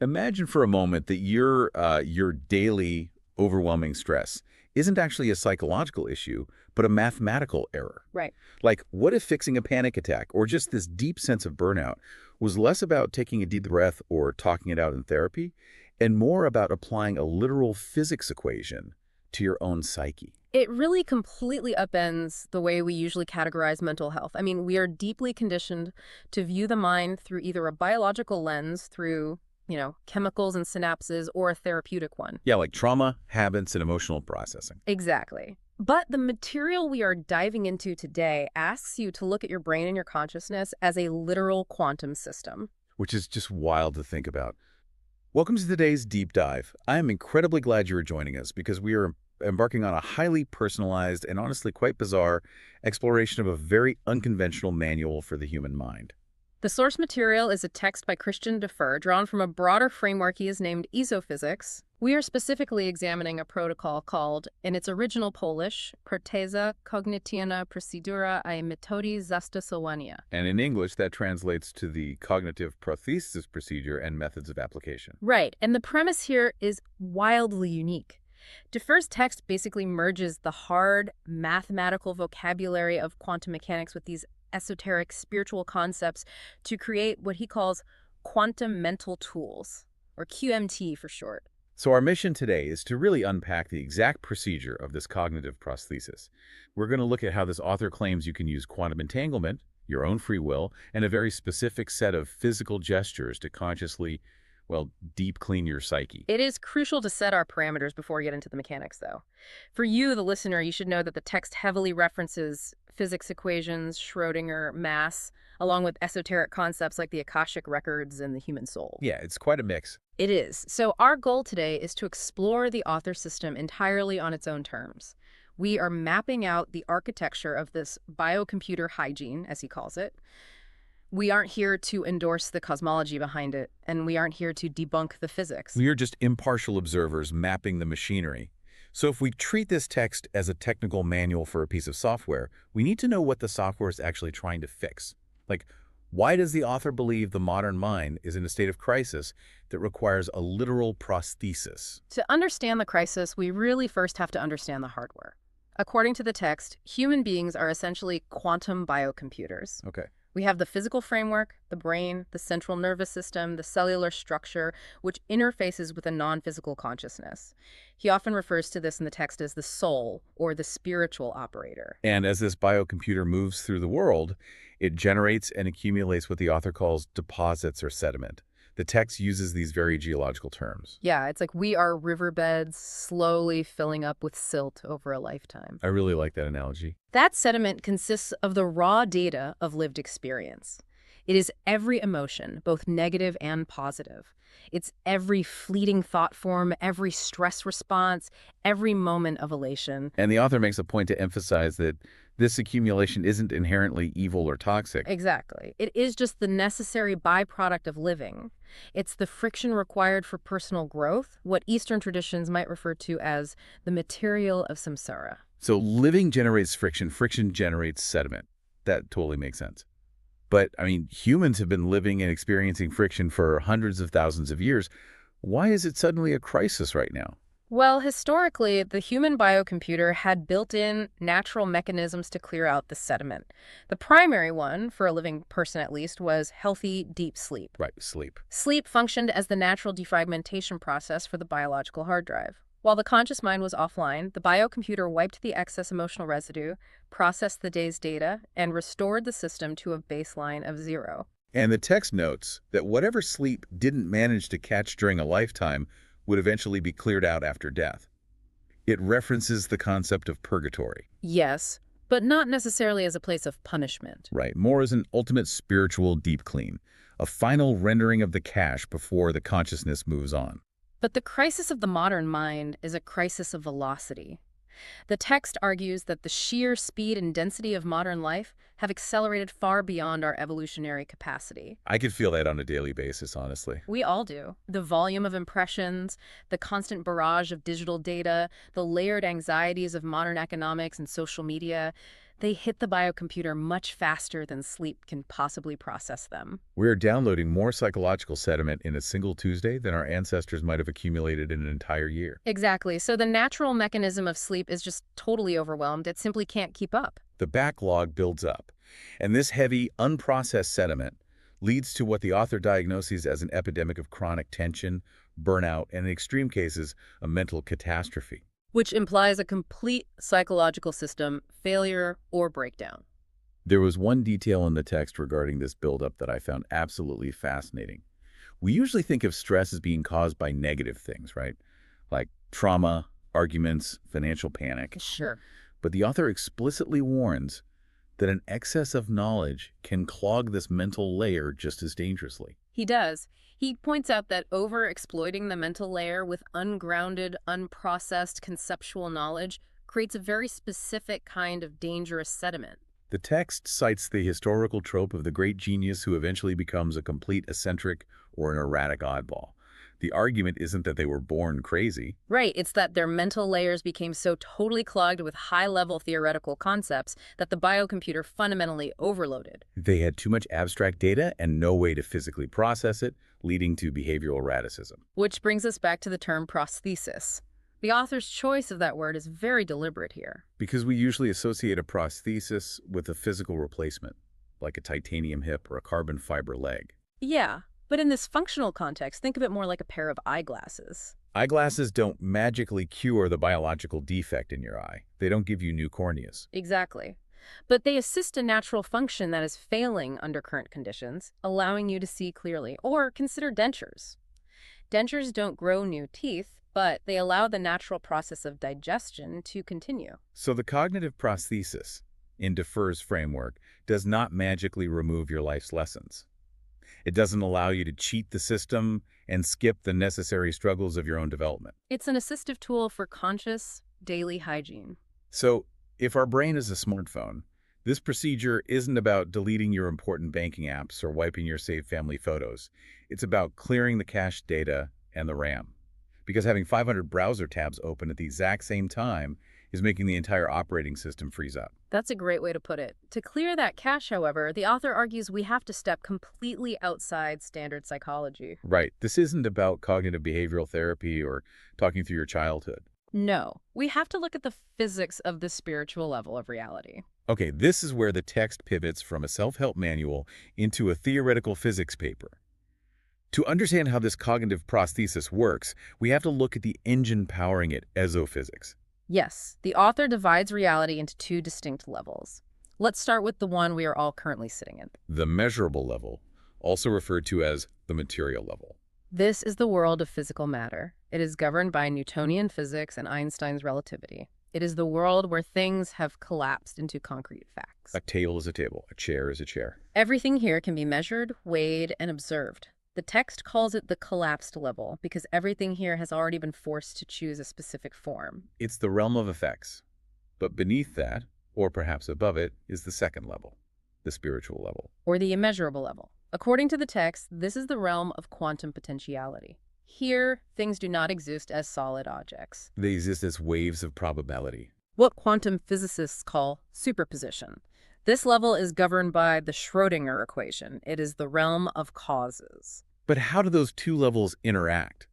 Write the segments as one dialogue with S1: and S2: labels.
S1: Imagine for a moment that your daily overwhelming stress isn't actually a psychological issue, but a mathematical error.
S2: Right.
S1: Like, what if fixing a panic attack or just this deep sense of burnout was less about taking a deep breath or talking it out in therapy and more about applying a literal physics equation to your own psyche?
S2: It really completely upends the way we usually categorize mental health. I mean, we are deeply conditioned to view the mind through either a biological lens, through, chemicals and synapses, or a therapeutic one.
S1: Yeah, like trauma, habits, and emotional processing.
S2: Exactly. But the material we are diving into today asks you to look at your brain and your consciousness as a literal quantum system.
S1: Which is just wild to think about. Welcome to today's deep dive. I am incredibly glad you are joining us because we are embarking on a highly personalized and honestly quite bizarre exploration of a very unconventional manual for the human mind.
S2: The source material is a text by Krystian Defer, drawn from a broader framework he has named Esophysics. We are specifically examining a protocol called, in its original Polish, Proteza Cognitiva Procedura I Metody Zastosowania.
S1: And in English, that translates to the Cognitive Prosthesis procedure and methods of application.
S2: Right, and the premise here is wildly unique. Defer's text basically merges the hard mathematical vocabulary of quantum mechanics with these esoteric spiritual concepts to create what he calls quantum mental tools, or QMT for short.
S1: So our mission today is to really unpack the exact procedure of this cognitive prosthesis. We're going to look at how this author claims you can use quantum entanglement, your own free will, and a very specific set of physical gestures to consciously, deep clean your psyche.
S2: It is crucial to set our parameters before we get into the mechanics, though. For you, the listener, you should know that the text heavily references physics equations, Schrödinger, mass, along with esoteric concepts like the Akashic records and the human soul.
S1: Yeah, it's quite a mix.
S2: It is. So our goal today is to explore the author system entirely on its own terms. We are mapping out the architecture of this biocomputer hygiene, as he calls it. We aren't here to endorse the cosmology behind it, and we aren't here to debunk the physics.
S1: We are just impartial observers mapping the machinery. So if we treat this text as a technical manual for a piece of software, we need to know what the software is actually trying to fix. Like, why does the author believe the modern mind is in a state of crisis that requires a literal prosthesis?
S2: To understand the crisis, we really first have to understand the hardware. According to the text, human beings are essentially quantum biocomputers.
S1: Okay.
S2: We have the physical framework, the brain, the central nervous system, the cellular structure, which interfaces with a non-physical consciousness. He often refers to this in the text as the soul, or the spiritual operator.
S1: And as this biocomputer moves through the world, it generates and accumulates what the author calls deposits or sediment. The text uses these very geological terms.
S2: Yeah, it's like we are riverbeds slowly filling up with silt over a lifetime.
S1: I really like that analogy.
S2: That sediment consists of the raw data of lived experience. It is every emotion, both negative and positive. It's every fleeting thought form, every stress response, every moment of elation.
S1: And the author makes a point to emphasize that this accumulation isn't inherently evil or toxic.
S2: Exactly. It is just the necessary byproduct of living. It's the friction required for personal growth, what Eastern traditions might refer to as the material of samsara.
S1: So living generates friction, friction generates sediment. That totally makes sense. But, humans have been living and experiencing friction for hundreds of thousands of years. Why is it suddenly a crisis right now?
S2: Well, historically, the human biocomputer had built-in natural mechanisms to clear out the sediment. The primary one, for a living person at least, was healthy, deep sleep.
S1: Right, sleep.
S2: Sleep functioned as the natural defragmentation process for the biological hard drive. While the conscious mind was offline, the biocomputer wiped the excess emotional residue, processed the day's data, and restored the system to a baseline of 0.
S1: And the text notes that whatever sleep didn't manage to catch during a lifetime would eventually be cleared out after death. It references the concept of purgatory.
S2: Yes, but not necessarily as a place of punishment.
S1: Right, more as an ultimate spiritual deep clean, a final rendering of the cache before the consciousness moves on.
S2: But the crisis of the modern mind is a crisis of velocity. The text argues that the sheer speed and density of modern life have accelerated far beyond our evolutionary capacity.
S1: I could feel that on a daily basis, honestly.
S2: We all do. The volume of impressions, the constant barrage of digital data, the layered anxieties of modern economics and social media, They hit the biocomputer much faster than sleep can possibly process them.
S1: We're downloading more psychological sediment in a single Tuesday than our ancestors might have accumulated in an entire year.
S2: Exactly. So the natural mechanism of sleep is just totally overwhelmed. It simply can't keep up.
S1: The backlog builds up, and this heavy, unprocessed sediment leads to what the author diagnoses as an epidemic of chronic tension, burnout, and in extreme cases, a mental catastrophe.
S2: Which implies a complete psychological system failure or breakdown.
S1: There was one detail in the text regarding this buildup that I found absolutely fascinating. We usually think of stress as being caused by negative things, right? Like trauma, arguments, financial panic.
S2: Sure.
S1: But the author explicitly warns that an excess of knowledge can clog this mental layer just as dangerously.
S2: He does. He points out that over-exploiting the mental layer with ungrounded, unprocessed conceptual knowledge creates a very specific kind of dangerous sediment.
S1: The text cites the historical trope of the great genius who eventually becomes a complete eccentric or an erratic oddball. The argument isn't that they were born crazy.
S2: Right, it's that their mental layers became so totally clogged with high-level theoretical concepts that the biocomputer fundamentally overloaded.
S1: They had too much abstract data and no way to physically process it, leading to behavioral erraticism.
S2: Which brings us back to the term prosthesis. The author's choice of that word is very deliberate here.
S1: Because we usually associate a prosthesis with a physical replacement, like a titanium hip or a carbon fiber leg.
S2: Yeah, but in this functional context, think of it more like a pair of eyeglasses.
S1: Eyeglasses don't magically cure the biological defect in your eye. They don't give you new corneas.
S2: Exactly. But they assist a natural function that is failing under current conditions, allowing you to see clearly. Or consider dentures. Dentures don't grow new teeth, but they allow the natural process of digestion to continue.
S1: So the cognitive prosthesis, in Defer's framework, does not magically remove your life's lessons. It doesn't allow you to cheat the system and skip the necessary struggles of your own development.
S2: It's an assistive tool for conscious, daily hygiene.
S1: So, if our brain is a smartphone, this procedure isn't about deleting your important banking apps or wiping your saved family photos. It's about clearing the cached data and the RAM. Because having 500 browser tabs open at the exact same time is making the entire operating system freeze up.
S2: That's a great way to put it. To clear that cache, however, the author argues we have to step completely outside standard psychology.
S1: Right. This isn't about cognitive behavioral therapy or talking through your childhood.
S2: No, we have to look at the physics of the spiritual level of reality.
S1: Okay, this is where the text pivots from a self-help manual into a theoretical physics paper. To understand how this cognitive prosthesis works, we have to look at the engine powering it, exophysics.
S2: Yes, the author divides reality into two distinct levels. Let's start with the one we are all currently sitting in.
S1: The measurable level, also referred to as the material level.
S2: This is the world of physical matter. It is governed by Newtonian physics and Einstein's relativity. It is the world where things have collapsed into concrete facts.
S1: A table is a table, a chair is a chair.
S2: Everything here can be measured, weighed, and observed. The text calls it the collapsed level because everything here has already been forced to choose a specific form.
S1: It's the realm of effects. But beneath that, or perhaps above it, is the second level, the spiritual level.
S2: Or the immeasurable level. According to the text, this is the realm of quantum potentiality. Here, things do not exist as solid objects.
S1: They exist as waves of probability.
S2: What quantum physicists call superposition. This level is governed by the Schrödinger equation. It is the realm of causes.
S1: But how do those two levels interact?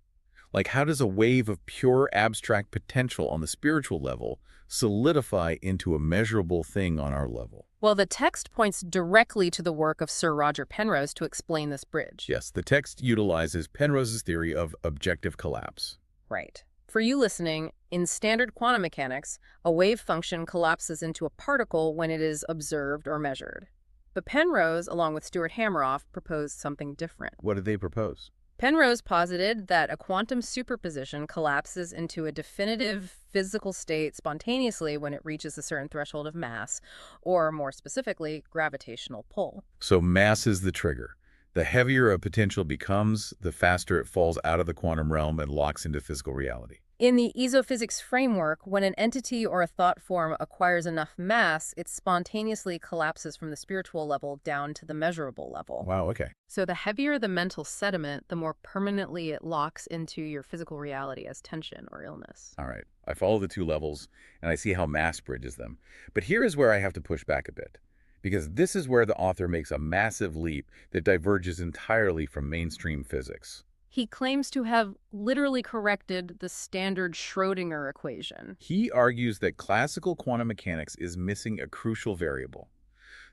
S1: Like, how does a wave of pure abstract potential on the spiritual level solidify into a measurable thing on our level?
S2: Well, the text points directly to the work of Sir Roger Penrose to explain this bridge.
S1: Yes, the text utilizes Penrose's theory of objective collapse.
S2: Right. For you listening, in standard quantum mechanics, a wave function collapses into a particle when it is observed or measured. But Penrose, along with Stuart Hameroff, proposed something different.
S1: What did they propose?
S2: Penrose posited that a quantum superposition collapses into a definitive physical state spontaneously when it reaches a certain threshold of mass, or more specifically, gravitational pull.
S1: So mass is the trigger. The heavier a potential becomes, the faster it falls out of the quantum realm and locks into physical reality.
S2: In the esophysics framework, when an entity or a thought form acquires enough mass, it spontaneously collapses from the spiritual level down to the measurable level.
S1: Wow, okay.
S2: So the heavier the mental sediment, the more permanently it locks into your physical reality as tension or illness.
S1: All right. I follow the two levels, and I see how mass bridges them. But here is where I have to push back a bit, because this is where the author makes a massive leap that diverges entirely from mainstream physics.
S2: He claims to have literally corrected the standard Schrödinger equation.
S1: He argues that classical quantum mechanics is missing a crucial variable.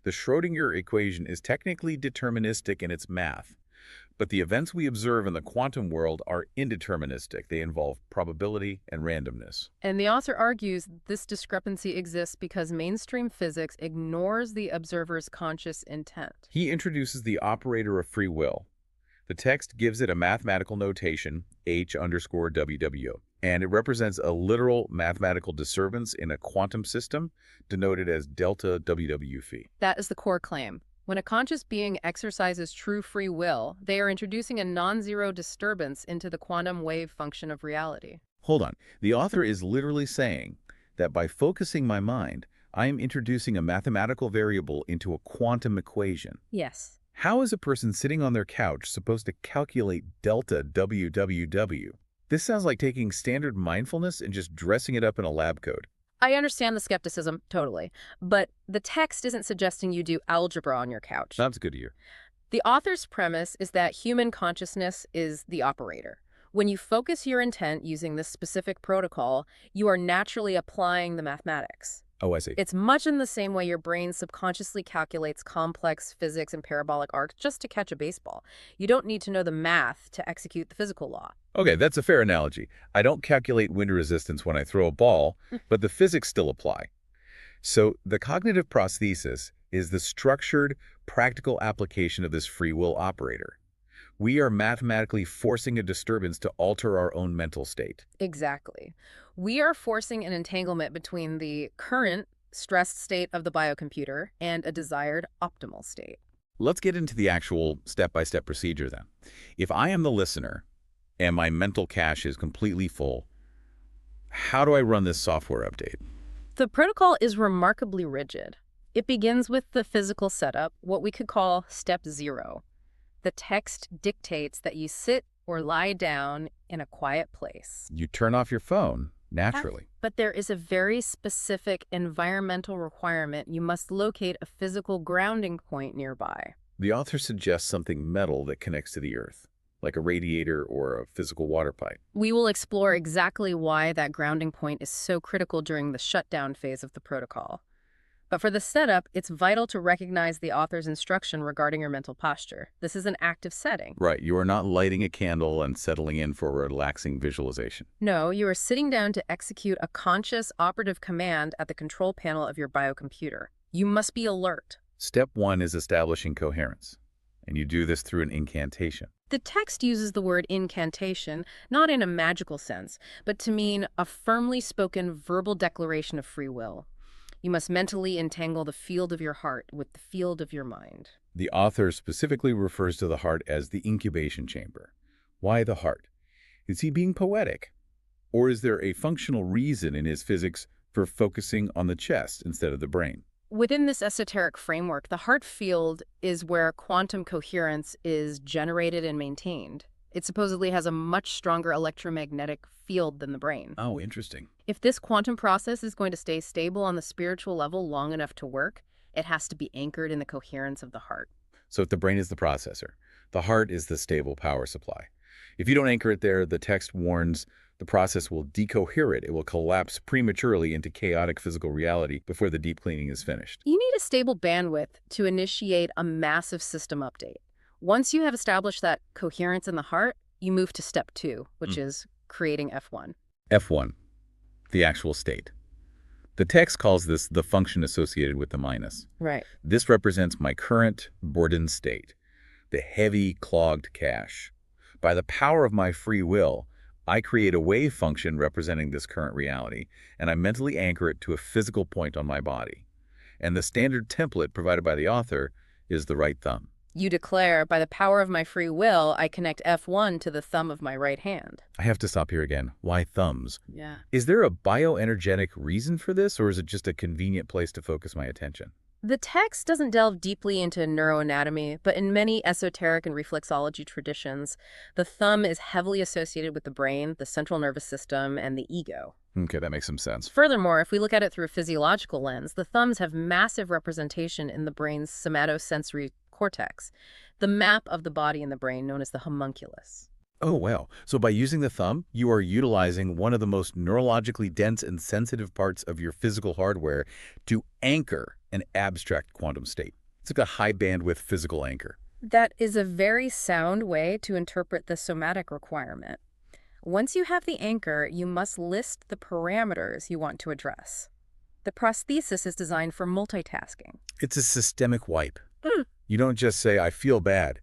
S1: The Schrödinger equation is technically deterministic in its math, but the events we observe in the quantum world are indeterministic. They involve probability and randomness.
S2: And the author argues this discrepancy exists because mainstream physics ignores the observer's conscious intent.
S1: He introduces the operator of free will. The text gives it a mathematical notation, H_WW, and it represents a literal mathematical disturbance in a quantum system denoted as delta WW phi.
S2: That is the core claim. When a conscious being exercises true free will, they are introducing a non-zero disturbance into the quantum wave function of reality.
S1: Hold on. The author is literally saying that by focusing my mind, I am introducing a mathematical variable into a quantum equation.
S2: Yes.
S1: How is a person sitting on their couch supposed to calculate delta WWW? This sounds like taking standard mindfulness and just dressing it up in a lab code.
S2: I understand the skepticism, totally. But the text isn't suggesting you do algebra on your couch.
S1: Sounds good to you.
S2: The author's premise is that human consciousness is the operator. When you focus your intent using this specific protocol, you are naturally applying the mathematics.
S1: Oh, I see.
S2: It's much in the same way your brain subconsciously calculates complex physics and parabolic arcs just to catch a baseball. You don't need to know the math to execute the physical law.
S1: Okay, that's a fair analogy. I don't calculate wind resistance when I throw a ball, but the physics still apply. So the cognitive prosthesis is the structured, practical application of this free will operator. We are mathematically forcing a disturbance to alter our own mental state.
S2: Exactly. We are forcing an entanglement between the current stressed state of the biocomputer and a desired optimal state.
S1: Let's get into the actual step-by-step procedure then. If I am the listener and my mental cache is completely full, how do I run this software update?
S2: The protocol is remarkably rigid. It begins with the physical setup, what we could call step 0. The text dictates that you sit or lie down in a quiet place.
S1: You turn off your phone, naturally.
S2: But there is a very specific environmental requirement. You must locate a physical grounding point nearby.
S1: The author suggests something metal that connects to the earth, like a radiator or a physical water pipe.
S2: We will explore exactly why that grounding point is so critical during the shutdown phase of the protocol. But for the setup, it's vital to recognize the author's instruction regarding your mental posture. This is an active setting.
S1: Right, you are not lighting a candle and settling in for a relaxing visualization.
S2: No, you are sitting down to execute a conscious operative command at the control panel of your biocomputer. You must be alert.
S1: Step 1 is establishing coherence, and you do this through an incantation.
S2: The text uses the word incantation, not in a magical sense, but to mean a firmly spoken verbal declaration of free will. You must mentally entangle the field of your heart with the field of your mind.
S1: The author specifically refers to the heart as the incubation chamber. Why the heart? Is he being poetic? Or is there a functional reason in his physics for focusing on the chest instead of the brain?
S2: Within this esoteric framework, the heart field is where quantum coherence is generated and maintained. It supposedly has a much stronger electromagnetic field than the brain.
S1: Oh, interesting.
S2: If this quantum process is going to stay stable on the spiritual level long enough to work, it has to be anchored in the coherence of the heart.
S1: So if the brain is the processor, the heart is the stable power supply. If you don't anchor it there, the text warns the process will decohere it. It will collapse prematurely into chaotic physical reality before the deep cleaning is finished.
S2: You need a stable bandwidth to initiate a massive system update. Once you have established that coherence in the heart, you move to step 2, which is creating F1.
S1: F1, the actual state. The text calls this the function associated with the minus.
S2: Right.
S1: This represents my current burdened state, the heavy, clogged cache. By the power of my free will, I create a wave function representing this current reality, and I mentally anchor it to a physical point on my body. And the standard template provided by the author is the right thumb.
S2: You declare, by the power of my free will, I connect F1 to the thumb of my right hand.
S1: I have to stop here again. Why thumbs?
S2: Yeah.
S1: Is there a bioenergetic reason for this, or is it just a convenient place to focus my attention?
S2: The text doesn't delve deeply into neuroanatomy, but in many esoteric and reflexology traditions, the thumb is heavily associated with the brain, the central nervous system, and the ego.
S1: Okay, that makes some sense.
S2: Furthermore, if we look at it through a physiological lens, the thumbs have massive representation in the brain's somatosensory cortex, the map of the body and the brain known as the homunculus.
S1: Oh, wow. So by using the thumb, you are utilizing one of the most neurologically dense and sensitive parts of your physical hardware to anchor an abstract quantum state. It's like a high bandwidth physical anchor.
S2: That is a very sound way to interpret the somatic requirement. Once you have the anchor, you must list the parameters you want to address. The prosthesis is designed for multitasking.
S1: It's a systemic wipe. You don't just say, I feel bad.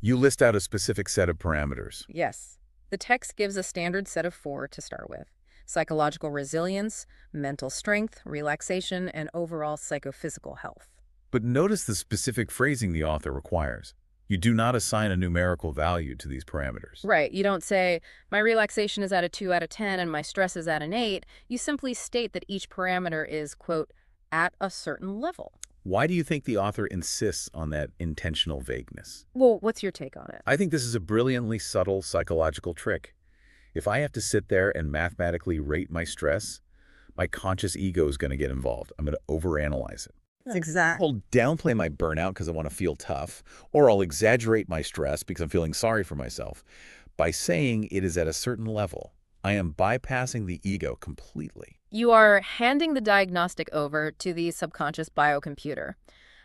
S1: You list out a specific set of parameters.
S2: Yes. The text gives a standard set of 4 to start with: psychological resilience, mental strength, relaxation, and overall psychophysical health.
S1: But notice the specific phrasing the author requires. You do not assign a numerical value to these parameters.
S2: Right. You don't say, my relaxation is at a 2 out of 10 and my stress is at an 8. You simply state that each parameter is, quote, at a certain level.
S1: Why do you think the author insists on that intentional vagueness?
S2: Well, what's your take on it?
S1: I think this is a brilliantly subtle psychological trick. If I have to sit there and mathematically rate my stress, my conscious ego is going to get involved. I'm going to overanalyze it.
S2: That's exactly.
S1: I'll downplay my burnout because I want to feel tough, or I'll exaggerate my stress because I'm feeling sorry for myself. By saying it is at a certain level, I am bypassing the ego completely.
S2: You are handing the diagnostic over to the subconscious biocomputer.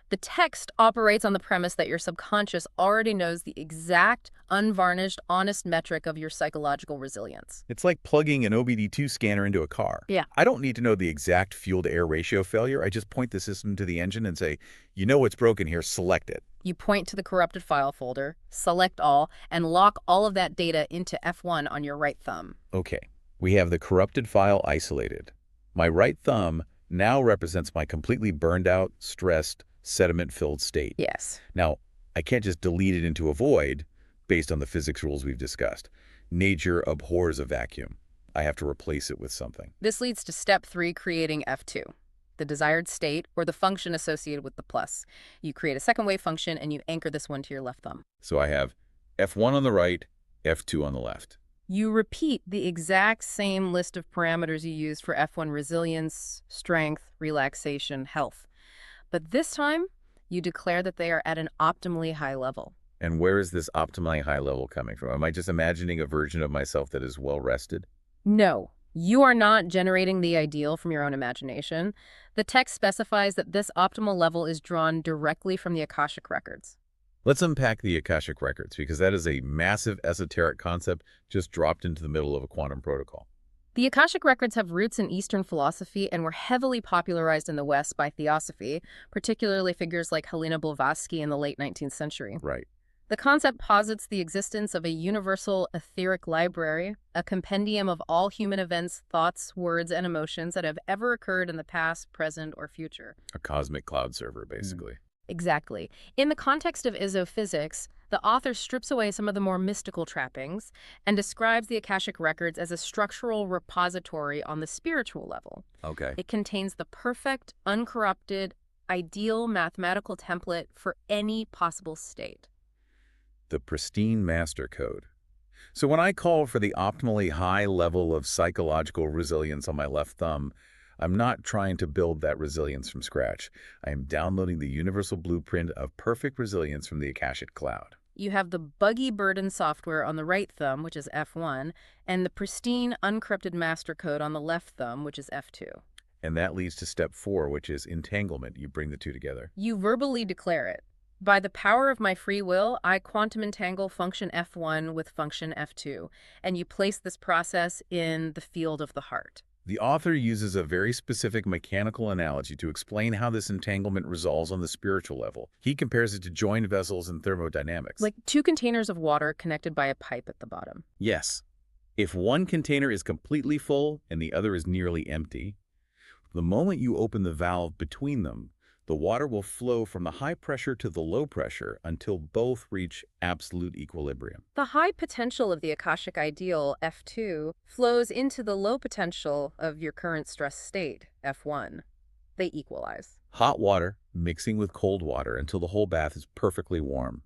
S2: The text operates on the premise that your subconscious already knows the exact, unvarnished, honest metric of your psychological resilience.
S1: It's like plugging an OBD2 scanner into a car.
S2: Yeah.
S1: I don't need to know the exact fuel-to-air ratio failure. I just point the system to the engine and say, you know what's broken here, select it.
S2: You point to the corrupted file folder, select all, and lock all of that data into F1 on your right thumb.
S1: Okay, we have the corrupted file isolated. My right thumb now represents my completely burned out, stressed, sediment-filled state.
S2: Yes.
S1: Now, I can't just delete it into a void based on the physics rules we've discussed. Nature abhors a vacuum. I have to replace it with something.
S2: This leads to step 3, creating F2, the desired state or the function associated with the plus. You create a second wave function and you anchor this one to your left thumb.
S1: So I have F1 on the right, F2 on the left.
S2: You repeat the exact same list of parameters you used for F1 resilience, strength, relaxation, health. But this time, you declare that they are at an optimally high level.
S1: And where is this optimally high level coming from? Am I just imagining a version of myself that is well-rested?
S2: No, you are not generating the ideal from your own imagination. The text specifies that this optimal level is drawn directly from the Akashic records.
S1: Let's unpack the Akashic records, because that is a massive esoteric concept just dropped into the middle of a quantum protocol.
S2: The Akashic records have roots in Eastern philosophy and were heavily popularized in the West by theosophy, particularly figures like Helena Blavatsky in the late 19th century.
S1: Right.
S2: The concept posits the existence of a universal etheric library, a compendium of all human events, thoughts, words, and emotions that have ever occurred in the past, present, or future.
S1: A cosmic cloud server, basically.
S2: Exactly. In the context of isophysics, the author strips away some of the more mystical trappings and describes the Akashic records as a structural repository on the spiritual level.
S1: Okay.
S2: It contains the perfect, uncorrupted, ideal mathematical template for any possible state.
S1: The pristine master code. So when I call for the optimally high level of psychological resilience on my left thumb, I'm not trying to build that resilience from scratch. I am downloading the universal blueprint of perfect resilience from the Akashic cloud.
S2: You have the buggy burden software on the right thumb, which is F1, and the pristine, uncorrupted master code on the left thumb, which is F2.
S1: And that leads to step 4, which is entanglement. You bring the two together.
S2: You verbally declare it. By the power of my free will, I quantum entangle function F1 with function F2, and you place this process in the field of the heart.
S1: The author uses a very specific mechanical analogy to explain how this entanglement resolves on the spiritual level. He compares it to joined vessels in thermodynamics.
S2: Like 2 containers of water connected by a pipe at the bottom.
S1: Yes. If one container is completely full and the other is nearly empty, the moment you open the valve between them, The water will flow from the high pressure to the low pressure until both reach absolute equilibrium.
S2: The high potential of the Akashic ideal, F2, flows into the low potential of your current stress state, F1. They equalize.
S1: Hot water mixing with cold water until the whole bath is perfectly warm.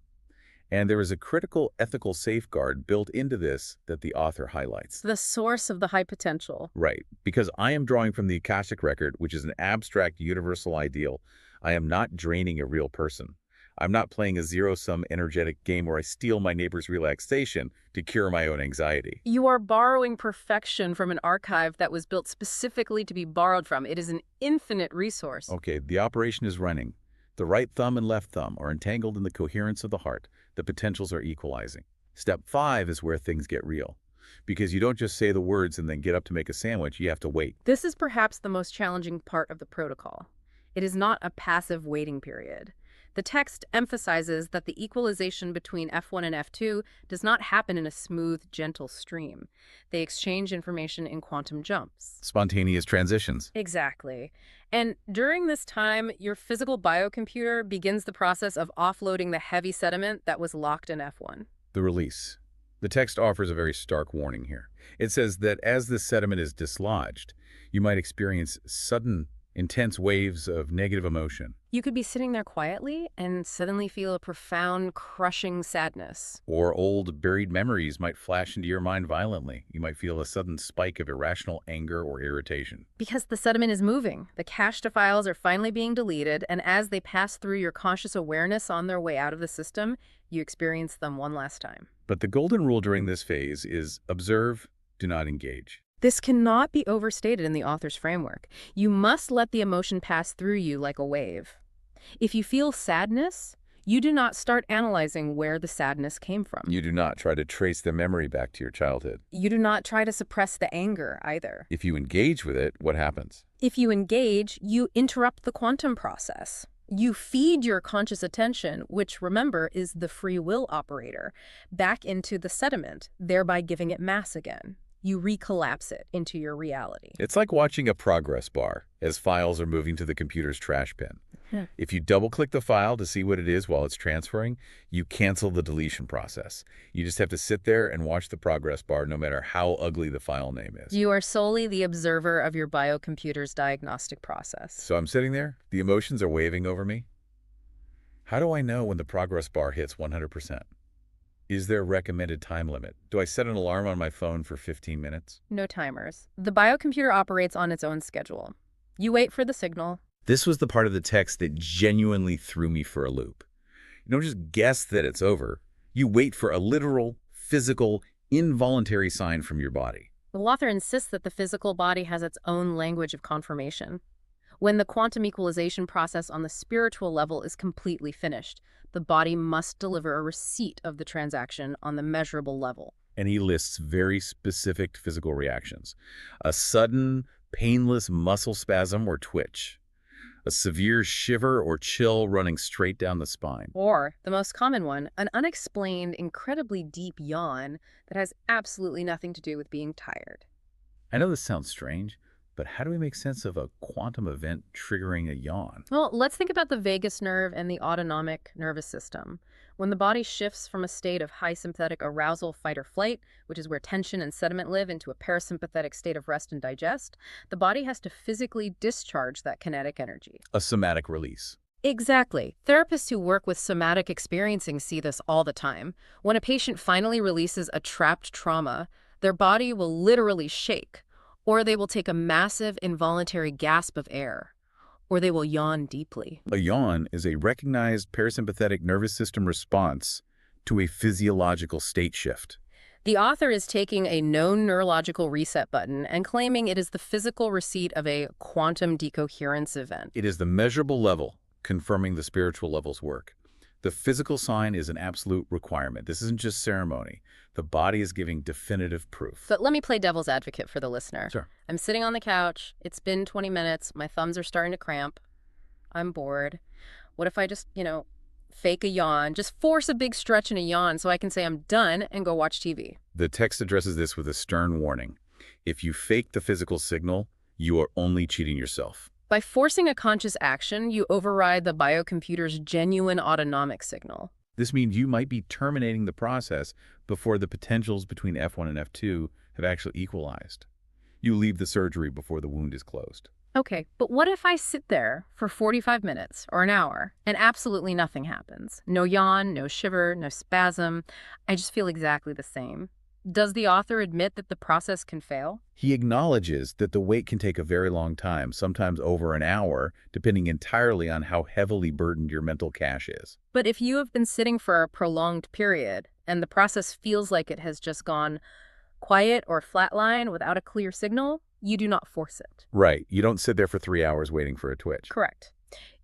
S1: And there is a critical ethical safeguard built into this that the author highlights.
S2: The source of the high potential.
S1: Right, because I am drawing from the Akashic record, which is an abstract universal ideal. I am not draining a real person. I'm not playing a zero-sum energetic game where I steal my neighbor's relaxation to cure my own anxiety.
S2: You are borrowing perfection from an archive that was built specifically to be borrowed from. It is an infinite resource.
S1: Okay, the operation is running. The right thumb and left thumb are entangled in the coherence of the heart. The potentials are equalizing. Step 5 is where things get real. Because you don't just say the words and then get up to make a sandwich, you have to wait.
S2: This is perhaps the most challenging part of the protocol. It is not a passive waiting period. The text emphasizes that the equalization between F1 and F2 does not happen in a smooth, gentle stream. They exchange information in quantum jumps.
S1: Spontaneous transitions.
S2: Exactly. And during this time, your physical biocomputer begins the process of offloading the heavy sediment that was locked in F1.
S1: The release. The text offers a very stark warning here. It says that as this sediment is dislodged, you might experience sudden, intense waves of negative emotion.
S2: You could be sitting there quietly and suddenly feel a profound, crushing sadness.
S1: Or old, buried memories might flash into your mind violently. You might feel a sudden spike of irrational anger or irritation.
S2: Because the sediment is moving. The cached files are finally being deleted, and as they pass through your conscious awareness on their way out of the system, you experience them one last time.
S1: But the golden rule during this phase is observe, do not engage.
S2: This cannot be overstated in the author's framework. You must let the emotion pass through you like a wave. If you feel sadness, you do not start analyzing where the sadness came from.
S1: You do not try to trace the memory back to your childhood.
S2: You do not try to suppress the anger either.
S1: If you engage with it, what happens?
S2: If you engage, you interrupt the quantum process. You feed your conscious attention, which, remember, is the free will operator, back into the sediment, thereby giving it mass again. You recollapse it into your reality.
S1: It's like watching a progress bar as files are moving to the computer's trash bin.
S2: Yeah.
S1: If you double-click the file to see what it is while it's transferring, you cancel the deletion process. You just have to sit there and watch the progress bar no matter how ugly the file name is.
S2: You are solely the observer of your biocomputer's diagnostic process.
S1: So I'm sitting there, the emotions are waving over me. How do I know when the progress bar hits 100%? Is there a recommended time limit? Do I set an alarm on my phone for 15 minutes?
S2: No timers. The biocomputer operates on its own schedule. You wait for the signal.
S1: This was the part of the text that genuinely threw me for a loop. You don't just guess that it's over. You wait for a literal, physical, involuntary sign from your body.
S2: The author insists that the physical body has its own language of confirmation. When the quantum equalization process on the spiritual level is completely finished, the body must deliver a receipt of the transaction on the measurable level.
S1: And he lists very specific physical reactions. A sudden, painless muscle spasm or twitch. A severe shiver or chill running straight down the spine.
S2: Or, the most common one, an unexplained, incredibly deep yawn that has absolutely nothing to do with being tired.
S1: I know this sounds strange, but how do we make sense of a quantum event triggering a yawn?
S2: Well, let's think about the vagus nerve and the autonomic nervous system. When the body shifts from a state of high sympathetic arousal, fight or flight, which is where tension and sediment live, into a parasympathetic state of rest and digest, the body has to physically discharge that kinetic energy.
S1: A somatic release.
S2: Exactly. Therapists who work with somatic experiencing see this all the time. When a patient finally releases a trapped trauma, their body will literally shake, or they will take a massive involuntary gasp of air, or they will yawn deeply.
S1: A yawn is a recognized parasympathetic nervous system response to a physiological state shift.
S2: The author is taking a known neurological reset button and claiming it is the physical receipt of a quantum decoherence event.
S1: It is the measurable level confirming the spiritual level's work. The physical sign is an absolute requirement. This isn't just ceremony. The body is giving definitive proof.
S2: But let me play devil's advocate for the listener.
S1: Sure.
S2: I'm sitting on the couch. It's been 20 minutes. My thumbs are starting to cramp. I'm bored. What if I just, fake a yawn, just force a big stretch in a yawn so I can say I'm done and go watch TV?
S1: The text addresses this with a stern warning. If you fake the physical signal, you are only cheating yourself.
S2: By forcing a conscious action, you override the biocomputer's genuine autonomic signal.
S1: This means you might be terminating the process before the potentials between F1 and F2 have actually equalized. You leave the surgery before the wound is closed.
S2: Okay, but what if I sit there for 45 minutes or an hour and absolutely nothing happens? No yawn, no shiver, no spasm. I just feel exactly the same. Does the author admit that the process can fail?
S1: He acknowledges that the wait can take a very long time, sometimes over an hour, depending entirely on how heavily burdened your mental cache is.
S2: But if you have been sitting for a prolonged period and the process feels like it has just gone quiet or flatline without a clear signal, you do not force it.
S1: Right. You don't sit there for 3 hours waiting for a twitch.
S2: Correct.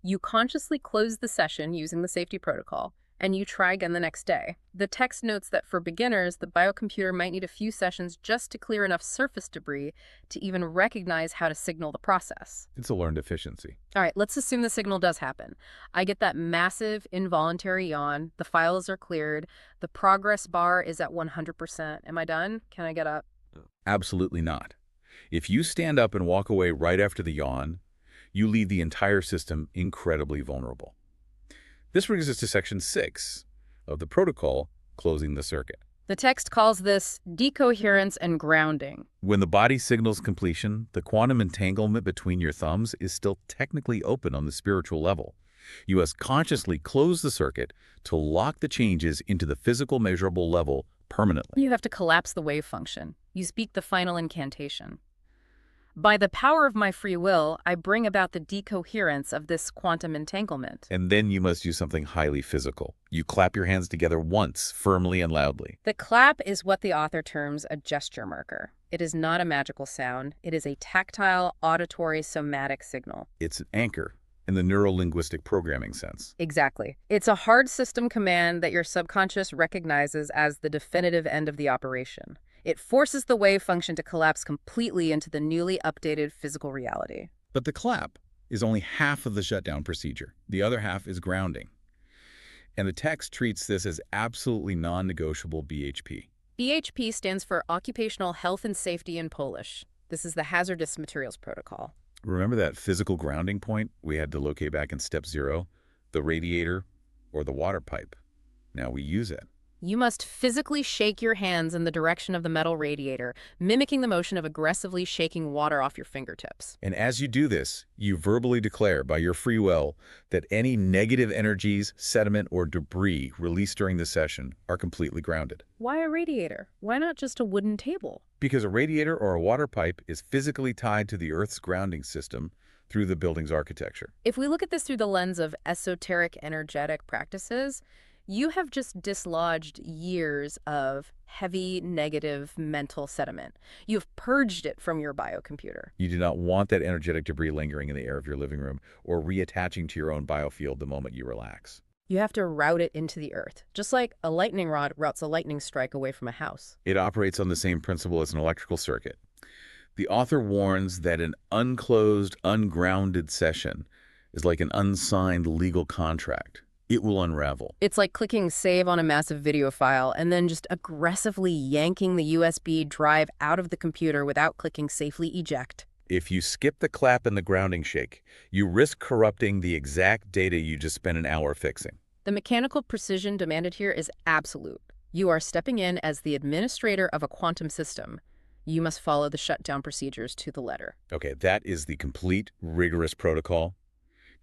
S2: You consciously close the session using the safety protocol, and you try again the next day. The text notes that for beginners, the biocomputer might need a few sessions just to clear enough surface debris to even recognize how to signal the process.
S1: It's a learned efficiency.
S2: All right, let's assume the signal does happen. I get that massive involuntary yawn, the files are cleared, the progress bar is at 100%. Am I done? Can I get up?
S1: Absolutely not. If you stand up and walk away right after the yawn, you leave the entire system incredibly vulnerable. This brings us to Section 6 of the protocol, closing the circuit.
S2: The text calls this decoherence and grounding.
S1: When the body signals completion, the quantum entanglement between your thumbs is still technically open on the spiritual level. You must consciously close the circuit to lock the changes into the physical measurable level permanently.
S2: You have to collapse the wave function. You speak the final incantation. By the power of my free will, I bring about the decoherence of this quantum entanglement.
S1: And then you must do something highly physical. You clap your hands together once, firmly and loudly.
S2: The clap is what the author terms a gesture marker. It is not a magical sound. It is a tactile, auditory, somatic signal.
S1: It's an anchor in the neuro-linguistic programming sense.
S2: Exactly. It's a hard system command that your subconscious recognizes as the definitive end of the operation. It forces the wave function to collapse completely into the newly updated physical reality.
S1: But the clap is only half of the shutdown procedure. The other half is grounding. And the text treats this as absolutely non-negotiable BHP.
S2: BHP stands for Occupational Health and Safety in Polish. This is the Hazardous Materials Protocol.
S1: Remember that physical grounding point we had to locate back in step 0? The radiator or the water pipe. Now we use it.
S2: You must physically shake your hands in the direction of the metal radiator, mimicking the motion of aggressively shaking water off your fingertips.
S1: And as you do this, you verbally declare by your free will that any negative energies, sediment, or debris released during the session are completely grounded.
S2: Why a radiator? Why not just a wooden table?
S1: Because a radiator or a water pipe is physically tied to the Earth's grounding system through the building's architecture.
S2: If we look at this through the lens of esoteric energetic practices, you have just dislodged years of heavy, negative mental sediment. You've purged it from your biocomputer.
S1: You do not want that energetic debris lingering in the air of your living room or reattaching to your own biofield the moment you relax.
S2: You have to route it into the earth, just like a lightning rod routes a lightning strike away from a house.
S1: It operates on the same principle as an electrical circuit. The author warns that an unclosed, ungrounded session is like an unsigned legal contract. It will unravel.
S2: It's like clicking save on a massive video file and then just aggressively yanking the USB drive out of the computer without clicking safely eject.
S1: If you skip the clap and the grounding shake, you risk corrupting the exact data you just spent an hour fixing.
S2: The mechanical precision demanded here is absolute. You are stepping in as the administrator of a quantum system. You must follow the shutdown procedures to the letter.
S1: Okay, that is the complete, rigorous protocol.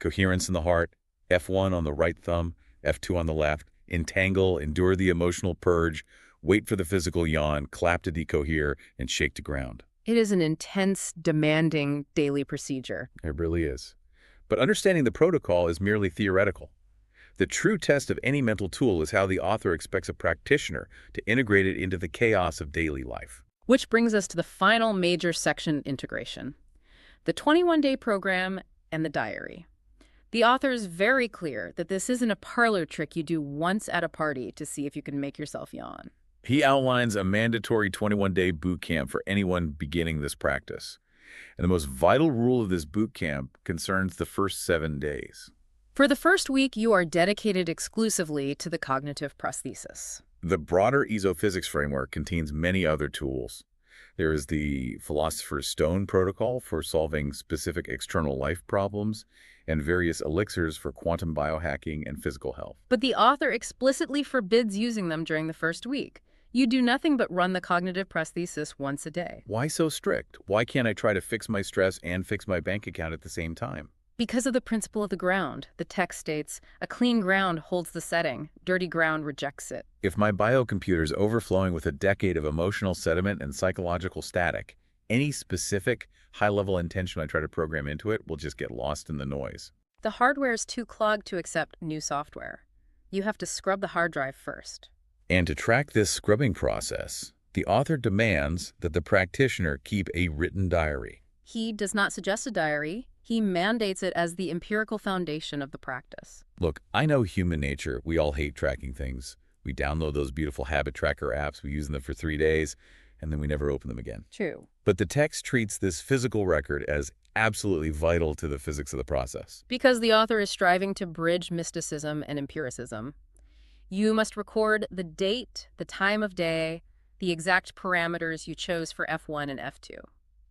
S1: Coherence in the heart, F1 on the right thumb, F2 on the left, entangle, endure the emotional purge, wait for the physical yawn, clap to decohere, and shake to ground.
S2: It is an intense, demanding daily procedure.
S1: It really is. But understanding the protocol is merely theoretical. The true test of any mental tool is how the author expects a practitioner to integrate it into the chaos of daily life.
S2: Which brings us to the final major section, integration. The 21-day program and the diary. The author is very clear that this isn't a parlor trick you do once at a party to see if you can make yourself yawn.
S1: He outlines a mandatory 21-day boot camp for anyone beginning this practice. And the most vital rule of this boot camp concerns the first 7 days.
S2: For the first week, you are dedicated exclusively to the cognitive prosthesis.
S1: The broader esophysics framework contains many other tools. There is the Philosopher's Stone protocol for solving specific external life problems, and various elixirs for quantum biohacking and physical health.
S2: But the author explicitly forbids using them during the first week. You do nothing but run the cognitive prosthesis once a day.
S1: Why so strict? Why can't I try to fix my stress and fix my bank account at the same time?
S2: Because of the principle of the ground, the text states, a clean ground holds the setting, dirty ground rejects it.
S1: If my biocomputer is overflowing with a decade of emotional sediment and psychological static, any specific high-level intention I try to program into it will just get lost in the noise.
S2: The hardware is too clogged to accept new software. You have to scrub the hard drive first.
S1: And to track this scrubbing process, the author demands that the practitioner keep a written diary.
S2: He does not suggest a diary. He mandates it as the empirical foundation of the practice.
S1: Look, I know human nature. We all hate tracking things. We download those beautiful habit tracker apps, we use them for 3 days, and then we never open them again.
S2: True.
S1: But the text treats this physical record as absolutely vital to the physics of the process.
S2: Because the author is striving to bridge mysticism and empiricism. You must record the date, the time of day, the exact parameters you chose for F1 and F2.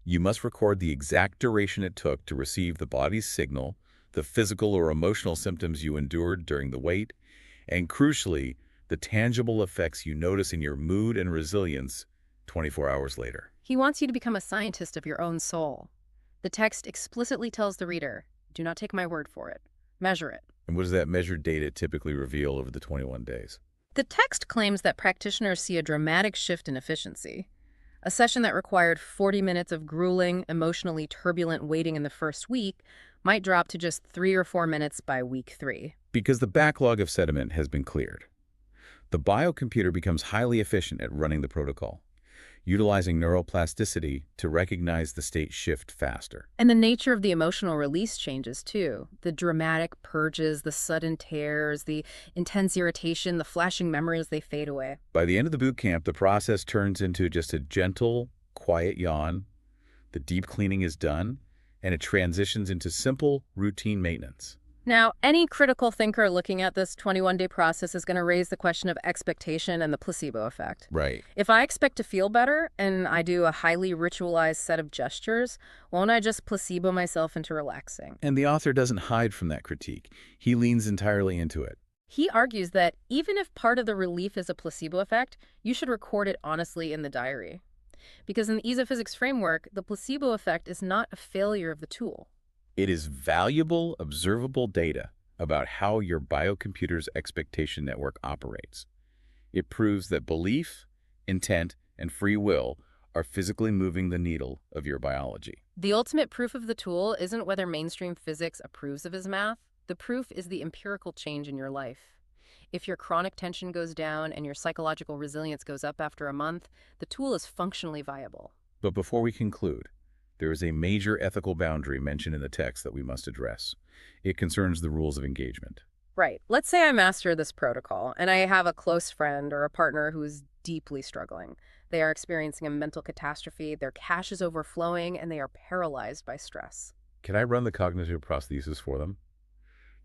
S1: You must record the exact duration it took to receive the body's signal, the physical or emotional symptoms you endured during the wait, and crucially, the tangible effects you notice in your mood and resilience 24 hours later.
S2: He wants you to become a scientist of your own soul. The text explicitly tells the reader, do not take my word for it. Measure it.
S1: And what does that measured data typically reveal over the 21 days?
S2: The text claims that practitioners see a dramatic shift in efficiency. A session that required 40 minutes of grueling, emotionally turbulent waiting in the first week might drop to just 3 or 4 minutes by week 3.
S1: Because the backlog of sediment has been cleared. The biocomputer becomes highly efficient at running the protocol, utilizing neuroplasticity to recognize the state shift faster.
S2: And the nature of the emotional release changes too. The dramatic purges, the sudden tears, the intense irritation, the flashing memories, they fade away.
S1: By the end of the boot camp, the process turns into just a gentle, quiet yawn. The deep cleaning is done, and it transitions into simple, routine maintenance.
S2: Now, any critical thinker looking at this 21-day process is going to raise the question of expectation and the placebo effect.
S1: Right.
S2: If I expect to feel better and I do a highly ritualized set of gestures, won't I just placebo myself into relaxing?
S1: And the author doesn't hide from that critique. He leans entirely into it.
S2: He argues that even if part of the relief is a placebo effect, you should record it honestly in the diary. Because in the Ease of Physics framework, the placebo effect is not a failure of the tool.
S1: It is valuable, observable data about how your biocomputer's expectation network operates. It proves that belief, intent, and free will are physically moving the needle of your biology.
S2: The ultimate proof of the tool isn't whether mainstream physics approves of his math. The proof is the empirical change in your life. If your chronic tension goes down and your psychological resilience goes up after a month, the tool is functionally viable.
S1: But before we conclude, there is a major ethical boundary mentioned in the text that we must address. It concerns the rules of engagement.
S2: Right. Let's say I master this protocol, and I have a close friend or a partner who is deeply struggling. They are experiencing a mental catastrophe, their cash is overflowing, and they are paralyzed by stress.
S1: Can I run the cognitive prosthesis for them?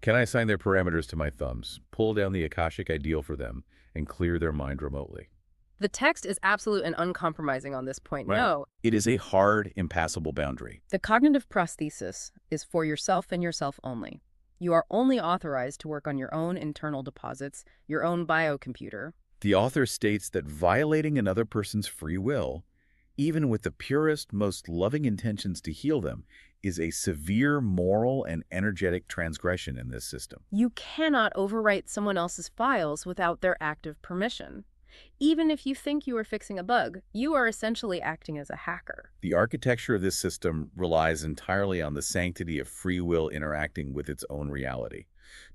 S1: Can I assign their parameters to my thumbs, pull down the Akashic ideal for them, and clear their mind remotely?
S2: The text is absolute and uncompromising on this point.
S1: Right.
S2: No.
S1: It is a hard, impassable boundary.
S2: The cognitive prosthesis is for yourself and yourself only. You are only authorized to work on your own internal deposits, your own biocomputer.
S1: The author states that violating another person's free will, even with the purest, most loving intentions to heal them, is a severe moral and energetic transgression in this system.
S2: You cannot overwrite someone else's files without their active permission. Even if you think you are fixing a bug, you are essentially acting as a hacker.
S1: The architecture of this system relies entirely on the sanctity of free will interacting with its own reality.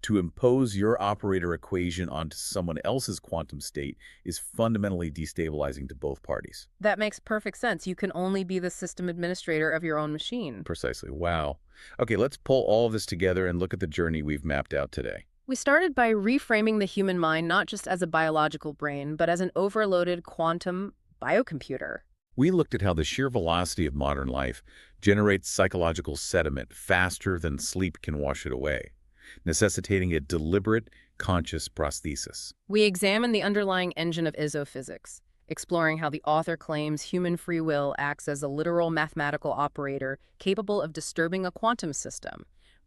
S1: To impose your operator equation onto someone else's quantum state is fundamentally destabilizing to both parties.
S2: That makes perfect sense. You can only be the system administrator of your own machine.
S1: Precisely. Wow. Okay, let's pull all of this together and look at the journey we've mapped out today.
S2: We started by reframing the human mind not just as a biological brain, but as an overloaded quantum biocomputer.
S1: We looked at how the sheer velocity of modern life generates psychological sediment faster than sleep can wash it away, necessitating a deliberate, conscious prosthesis.
S2: We examined the underlying engine of isophysics, exploring how the author claims human free will acts as a literal mathematical operator capable of disturbing a quantum system,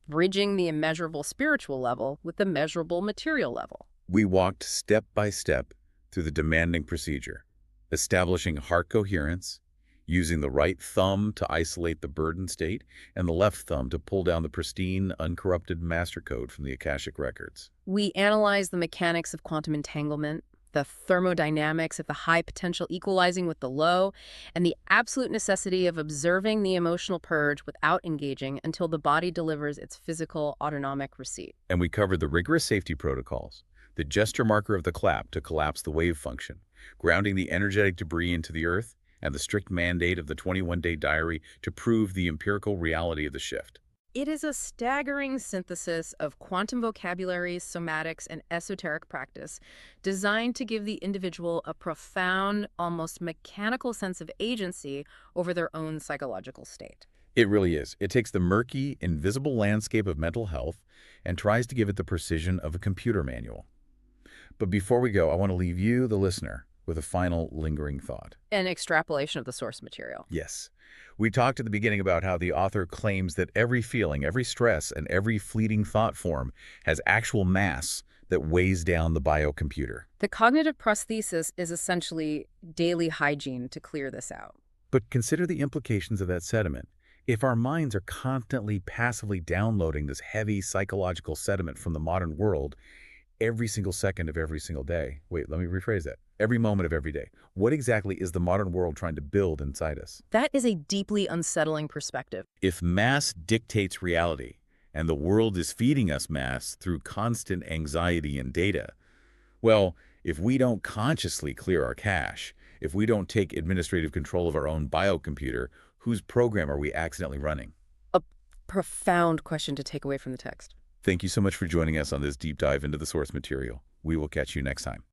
S2: bridging the immeasurable spiritual level with the measurable material level.
S1: We walked step by step through the demanding procedure, establishing heart coherence, using the right thumb to isolate the burden state and the left thumb to pull down the pristine, uncorrupted master code from the Akashic records.
S2: We analyze the mechanics of quantum entanglement, the thermodynamics of the high potential equalizing with the low, and the absolute necessity of observing the emotional purge without engaging until the body delivers its physical autonomic receipt.
S1: And we covered the rigorous safety protocols, the gesture marker of the clap to collapse the wave function, grounding the energetic debris into the earth, and the strict mandate of the 21-day diary to prove the empirical reality of the shift.
S2: It is a staggering synthesis of quantum vocabularies, somatics, and esoteric practice designed to give the individual a profound, almost mechanical sense of agency over their own psychological state.
S1: It really is. It takes the murky, invisible landscape of mental health and tries to give it the precision of a computer manual. But before we go, I want to leave you, the listener, with a final lingering thought.
S2: An extrapolation of the source material.
S1: Yes. We talked at the beginning about how the author claims that every feeling, every stress, and every fleeting thought form has actual mass that weighs down the biocomputer.
S2: The cognitive prosthesis is essentially daily hygiene to clear this out.
S1: But consider the implications of that sediment. If our minds are constantly passively downloading this heavy psychological sediment from the modern world, every single second of every single day. Wait, let me rephrase that. Every moment of every day. What exactly is the modern world trying to build inside us?
S2: That is a deeply unsettling perspective.
S1: If mass dictates reality, and the world is feeding us mass through constant anxiety and data, well, if we don't consciously clear our cache, if we don't take administrative control of our own biocomputer, whose program are we accidentally running?
S2: A profound question to take away from the text.
S1: Thank you so much for joining us on this deep dive into the source material. We will catch you next time.